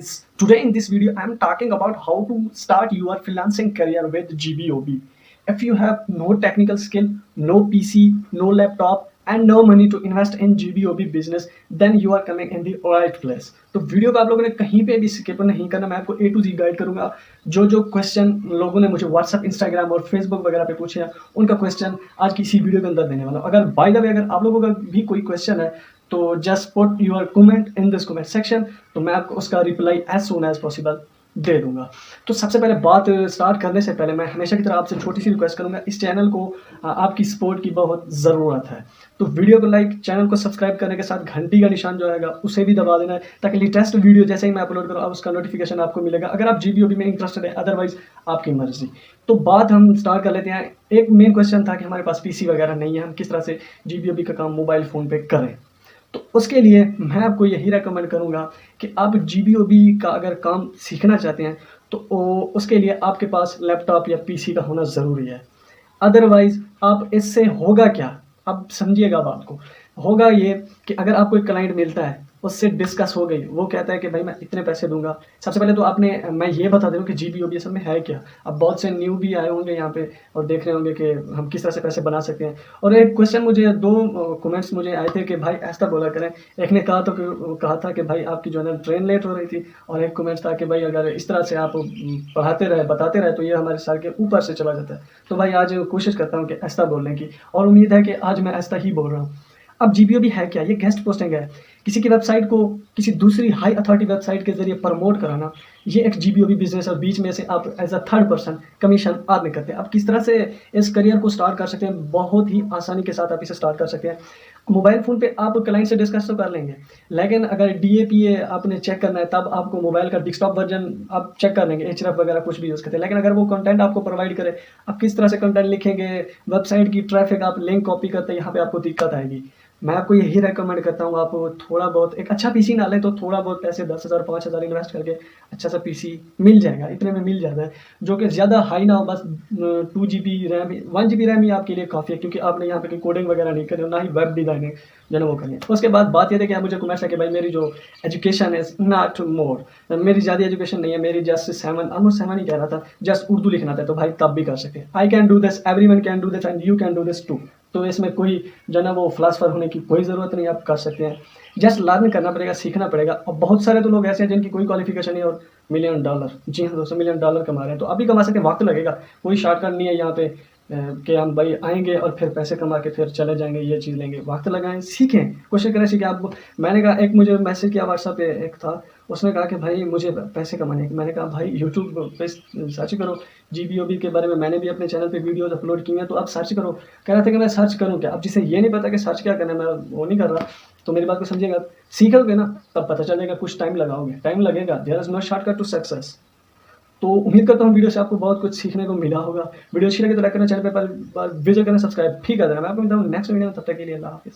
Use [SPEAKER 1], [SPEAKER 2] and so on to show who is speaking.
[SPEAKER 1] guys, today in this video I am talking about how to start your freelancing career with GBOB. If you have no technical skill, no PC, no laptop and no money to invest in GBOB business, then you are coming in the right place. तो video को आप लोगों ने कहीं पे भी skip नहीं करना, मैं आपको A to Z गाइड करूंगा। जो जो क्वेश्चन लोगों ने मुझे व्हाट्सएप, इंस्टाग्राम और फेसबुक वगैरह पे पूछे हैं, उनका क्वेश्चन आज की इसी वीडियो के अंदर देने वाला हूं। अगर बाय द वे अगर आप लोगों का भी कोई क्वेश्चन है तो just put your comment in this comment section, तो मैं आपको उसका reply as soon as possible दे दूंगा। तो सबसे पहले बात स्टार्ट करने से पहले मैं हमेशा की तरह आपसे छोटी सी रिक्वेस्ट करूंगा, इस चैनल को आपकी सपोर्ट की बहुत ज़रूरत है। तो वीडियो को लाइक, चैनल को सब्सक्राइब करने के साथ घंटी का निशान जो आएगा उसे भी दबा देना है, ताकि लेटेस्ट वीडियो जैसे ही मैं अपलोड करूँ उसका नोटिफिकेशन आपको मिलेगा, अगर आप GBOB में इंटरेस्टेड है। अदरवाइज आपकी मर्जी। तो बात हम स्टार्ट कर लेते हैं। एक मेन क्वेश्चन था कि हमारे पास PC वगैरह नहीं है, हम किस तरह से GBOB का काम मोबाइल फ़ोन पर करें। तो उसके लिए मैं आपको यही रेकमेंड करूंगा कि आप GBOB का अगर काम सीखना चाहते हैं तो उसके लिए आपके पास लैपटॉप या PC का होना ज़रूरी है। अदरवाइज़ आप इससे होगा क्या, अब समझिएगा बात को। होगा ये कि अगर आपको एक क्लाइंट मिलता है, उससे डिस्कस हो गई, वो कहता है कि भाई मैं इतने पैसे दूंगा। सबसे पहले तो मैं ये बता दूं कि GBOB असल में है क्या। अब बहुत से न्यू भी आए होंगे यहाँ पे और देख रहे होंगे कि हम किस तरह से पैसे बना सकते हैं। और एक क्वेश्चन मुझे, दो कमेंट्स मुझे आए थे कि भाई ऐसा बोला करें। एक ने कहा था कि भाई आपकी जो है ना ट्रेन लेट हो रही थी, और एक कमेंट्स था कि भाई अगर इस तरह से आप पढ़ाते रहे, बताते रहे तो ये हमारे सर के ऊपर से चला जाता है। तो भाई आज कोशिश करता हूँ कि ऐसा बोलने की, और उम्मीद है कि आज मैं ऐसा ही बोल रहा हूँ। अब GBOB है क्या? ये गेस्ट पोस्टिंग है। किसी की वेबसाइट को किसी दूसरी हाई अथॉरिटी वेबसाइट के जरिए प्रमोट कराना, ये एक GBOB बिजनेस है। बीच में से आप as a third person commission earn करते हैं। अब किस तरह से इस करियर को स्टार्ट कर सकते हैं? बहुत ही आसानी के साथ आप इसे स्टार्ट कर सकते हैं। मोबाइल फ़ोन पे आप क्लाइंट से डिस्कस तो कर लेंगे, लेकिन अगर DAPA आपने चेक करना है तब आपको मोबाइल का डेस्कटॉप वर्जन आप चेक कर लेंगे, href वगैरह कुछ भी यूज़ करते हैं। लेकिन अगर वो कंटेंट आपको प्रोवाइड करे, आप किस तरह से कंटेंट लिखेंगे, वेबसाइट की ट्रैफिक आप लिंक कॉपी करते हैं, यहाँ पे आपको दिक्कत आएगी। मैं आपको यही रेकमेंड करता हूँ, आप थोड़ा बहुत एक अच्छा PC ना लें तो थोड़ा बहुत पैसे 10,000 5,000 इन्वेस्ट करके अच्छा सा PC मिल जाएगा। इतने में मिल जाता है, जो कि ज़्यादा हाई ना हो, बस 2 GB रैम, 1 GB रैम ही आपके लिए काफ़ी है, क्योंकि आपने यहाँ पे कोई कोडिंग वगैरह नहीं करी, ना ही वेब डिज़ाइनिंग जो है वो करनी है। उसके बाद बात ये थी कि आप मुझे कमेंट्स है कि भाई मेरी जो एजुकेशन इज़ नॉट मोर, मेरी ज़्यादा एजुकेशन नहीं है, मेरी जस्ट 7 ऑलमोस्ट 7 ही कह रहा था, जस्ट उर्दू लिखना था। तो भाई तब भी कर सकते हैं। I can do this, everyone can do this and you can do this too. तो इसमें कोई जो ना वो फिलासफर होने की कोई ज़रूरत नहीं, आप कर सकते हैं। जस्ट लर्न करना पड़ेगा, सीखना पड़ेगा। और बहुत सारे तो लोग ऐसे हैं जिनकी कोई क्वालिफिकेशन नहीं और $1,000,000, जी हाँ दोस्तों, $1,000,000 कमा रहे हैं। तो अभी कमा सकते हैं, वक्त लगेगा, कोई शॉर्टकट नहीं है यहाँ पे कि हम भाई आएंगे और फिर पैसे कमा के फिर चले जाएंगे, ये चीज़ लेंगे। वक्त लगाएं, सीखें, कोशिश करें सीखें। आप, मैंने कहा, एक मुझे मैसेज किया व्हाट्सएप पे एक था, उसने कहा कि भाई मुझे पैसे कमाने हैं। मैंने कहा भाई यूट्यूब पे सर्च करो GBOB के बारे में, मैंने भी अपने चैनल पे वीडियोस अपलोड की हैं, तो आप सर्च करो। कह रहा था कि मैं सर्च करूँ क्या? अब जिसे ये नहीं पता कि सर्च क्या करना है, मैं वो नहीं कर रहा, तो मेरी बात को समझिएगा। सीखोगे ना तब पता चलेगा, कुछ टाइम लगाओगे, टाइम लगेगा। There is no shortcut to success. तो उम्मीद करता हूँ वीडियो से आपको बहुत कुछ सीखने को मिला होगा। वीडियो अच्छी लगे तो लाइक करना, चैनल पर विजिट करना, सब्सक्राइब भी कर देना। मैं आपको मिलता हूँ नेक्स्ट वीडियो में, तब तक के लिए अल्लाह हाफिज़।